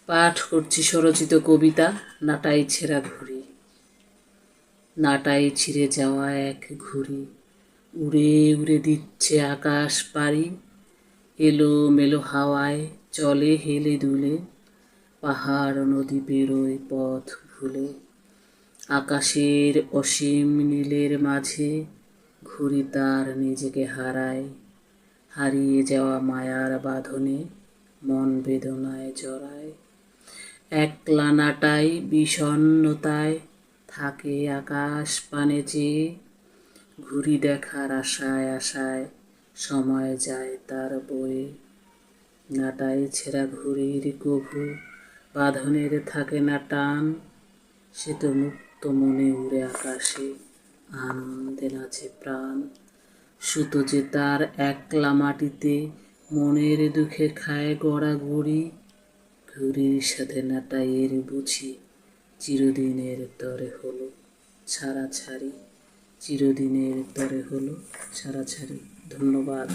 পাঠ করছি স্বরচিত কবিতা নাটাই ছেঁড়া ঘুড়ি। নাটাই ছিঁড়ে যাওয়া এক ঘুড়ি উড়ে উড়ে দিচ্ছে আকাশ পাড়ি। এলো মেলো হাওয়ায় চলে হেলে দুলে, পাহাড় নদী পেরোয় পথ ভুলে। আকাশের অসীম নীলের মাঝে ঘুড়ি তার নিজেকে হারায়। হারিয়ে যাওয়া মায়ার বাঁধনে মন বেদনায় জড়ায়। একলা নাটাই বিষণ্ণতায় থাকে আকাশ পানে চেয়ে। ঘুড়ি দেখার আশায় আশায় সময় যায় তার বয়ে। নাটাই ছেঁড়া ঘুড়ির কভু বাঁধনের থাকে না টান। সে তো মুক্ত মনে উড়ে আকাশে, আনন্দে নাচে প্রাণ। সুতো যে তার একলা মাটিতে মনের দুঃখে খায় গড়াগড়ি। ঘুড়ির সাথে নাটাইয়ের বুঝি চিরদিনের তরে হলো ছাড়াছাড়ি। চিরদিনের তরে হলো ছাড়াছাড়ি। ধন্যবাদ।